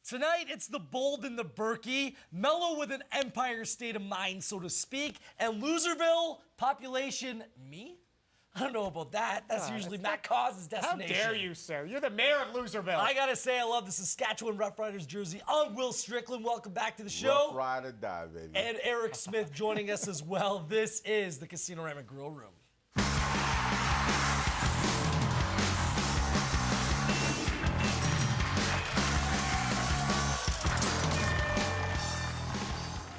Tonight, it's the bold and the Berkey, mellow with an empire state of mind, so to speak, and Loserville, population, me? I don't know about that. That's usually Matt Cauz's destination. How dare you, sir? You're the mayor of Loserville. I gotta say, I love the Saskatchewan Rough Riders jersey. I'm Will Strickland. Welcome back to the show. Rough Ride or die, baby. And Eric Smith joining us as well. This is the Casino Rama Grill Room.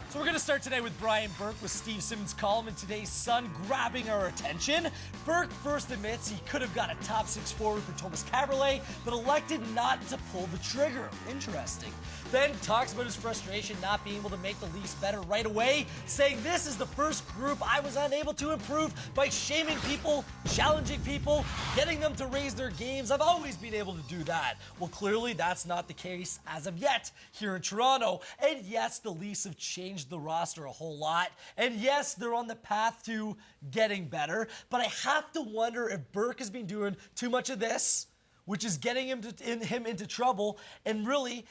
So we're going to start today with Brian Burke with Steve Simmons' column and today's Sun grabbing our attention. Burke first admits he could have got a top six forward for Thomas Caberlet, but elected not to pull the trigger. Interesting. Then talks about his frustration not being able to make the Leafs better right away, saying this is the first group I was unable to improve by shaming people, challenging people, getting them to raise their games. I've always been able to do that. Well, clearly that's not the case as of yet here in Toronto. And yes, the Leafs have changed the roster a whole lot. And yes, they're on the path to getting better. But I have to wonder if Burke has been doing too much of this, which is getting him into trouble and really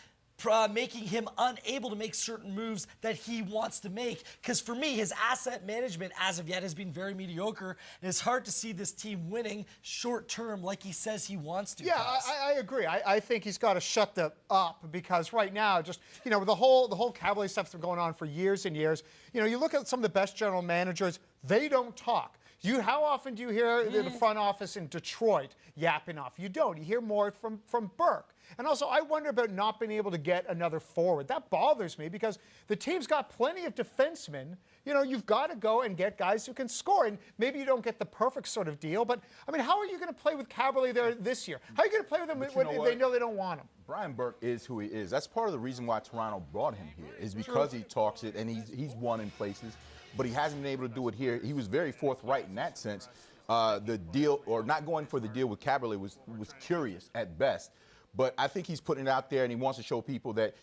making him unable to make certain moves that he wants to make. Because for me, his asset management as of yet has been very mediocre, and it's hard to see this team winning short term like he says he wants to. Yeah, I agree. I think he's got to shut that up because right now, just the whole Cavalier stuff's been going on for years and years. You look at some of the best general managers; they don't talk. How often do you hear the front office in Detroit yapping off? You don't. You hear more from Burke. And also, I wonder about not being able to get another forward. That bothers me because the team's got plenty of defensemen. You've got to go and get guys who can score. And maybe you don't get the perfect sort of deal, but, I mean, how are you going to play with Caberlet there this year? How are you going to play with him when they know they don't want him? Brian Burke is who he is. That's part of the reason why Toronto brought him here, is because he talks it and he's won in places, but he hasn't been able to do it here. He was very forthright in that sense. The deal, or not going for the deal with Caberlet was curious at best. But I think he's putting it out there, and he wants to show people that,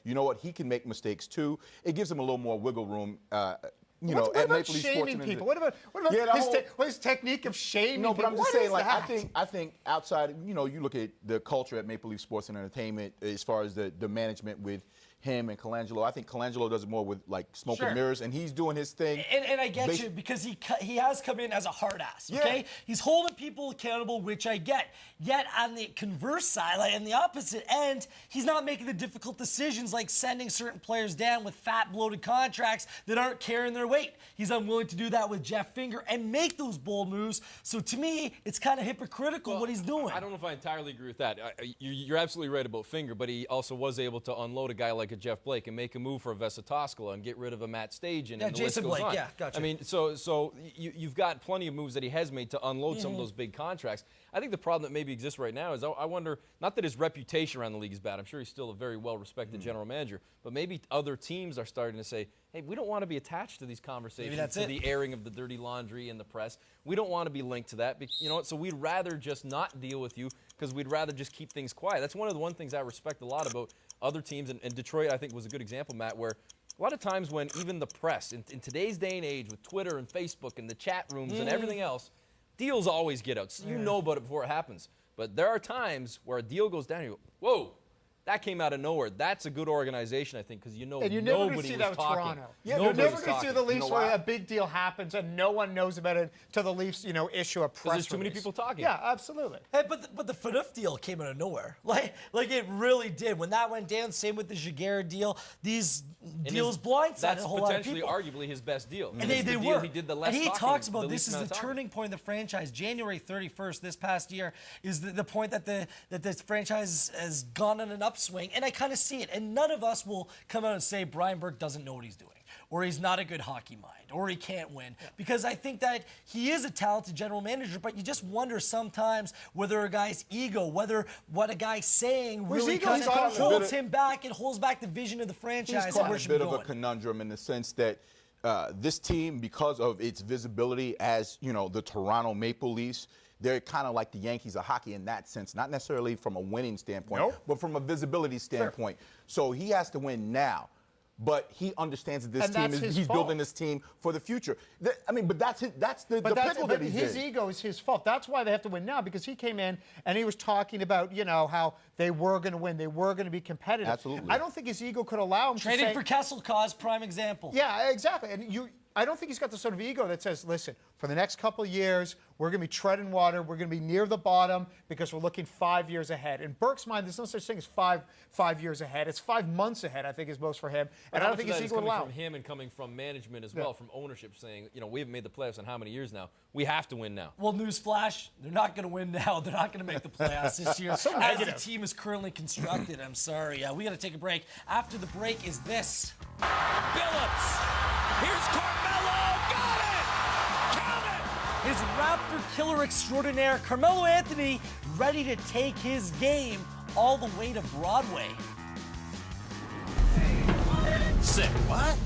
he can make mistakes too. It gives him a little more wiggle room. What about shaming people? What about his technique of shaming people? No, but I'm just saying, I think outside, you look at the culture at Maple Leaf Sports and Entertainment as far as the management with him and Colangelo. I think Colangelo does it more with smoke and mirrors, and he's doing his thing. And I get you because he has come in as a hard ass. Okay, yeah. He's holding people accountable, which I get. Yet on the converse side, on the opposite end, he's not making the difficult decisions like sending certain players down with fat, bloated contracts that aren't carrying their weight. He's unwilling to do that with Jeff Finger and make those bold moves. So to me, it's kind of hypocritical what he's doing. I don't know if I entirely agree with that. You're absolutely right about Finger, but he also was able to unload a guy like a Jeff Blake and make a move for a Vesa Toskala and get rid of a Matt Stajan. Yeah, and the Jason list goes Blake, on. yeah, gotcha. I mean, so you've got plenty of moves that he has made to unload some of those big contracts. I think the problem that maybe exists right now is I wonder, not that his reputation around the league is bad. I'm sure he's still a very well-respected general manager, but maybe other teams are starting to say, hey, we don't want to be attached to these conversations, to the airing of the dirty laundry in the press. We don't want to be linked to that. So we'd rather just not deal with you because we'd rather just keep things quiet. That's one of the things I respect a lot about other teams, and Detroit, I think, was a good example, Matt, where a lot of times when even the press, in today's day and age with Twitter and Facebook and the chat rooms and everything else, deals always get out. So you know about it before it happens. But there are times where a deal goes down and you go, whoa, that came out of nowhere. That's a good organization, I think, because and nobody never was see that with talking. Toronto. Yeah, you're never going to see the Leafs where a big deal happens and no one knows about it till the Leafs, issue a press release. There's too many people talking. Yeah, absolutely. Hey, but the Phaneuf deal came out of nowhere. Like it really did. When that went down, same with the Jaguar deal. These deals blindsided a whole lot of people. That's potentially, arguably, his best deal. And they were. He did the less and he talking, talks about this is the turning point in the franchise. January 31st this past year is the point that the franchise has gone on an upswing. And I kind of see it. And none of us will come out and say Brian Burke doesn't know what he's doing, or he's not a good hockey mind, or he can't win. Because I think that he is a talented general manager, but you just wonder sometimes whether a guy's ego, whether what a guy's saying really kind of holds him back and holds back the vision of the franchise. He's caught a bit of a conundrum in the sense that this team, because of its visibility as, the Toronto Maple Leafs, they're kind of like the Yankees of hockey in that sense, not necessarily from a winning standpoint, but from a visibility standpoint. So he has to win now. but he understands that this And team that's is his he's fault. building this team for the future. But that's the pickle that he's his in. ego is his fault. That's why they have to win now, because he came in and he was talking about, how they were going to win, they were going to be competitive. Absolutely. I don't think his ego could allow him Trading to say, for Kessel, Cauz, prime example. Yeah, exactly. And I don't think he's got the sort of ego that says, listen, for the next couple of years, we're going to be treading water. We're going to be near the bottom because we're looking 5 years ahead. In Burke's mind, there's no such thing as five years ahead. It's 5 months ahead, I think, is most for him. And I don't think his ego will allow. Coming from him and coming from management as well, from ownership saying, we haven't made the playoffs in how many years now? We have to win now. Well, newsflash, they're not going to win now. They're not going to make the playoffs this year. As the team is currently constructed, I'm sorry. We got to take a break. After the break is this. Billups. Here's Carmelo. Got it! Count it! His Raptor killer extraordinaire, Carmelo Anthony, ready to take his game all the way to Broadway. Sick. What?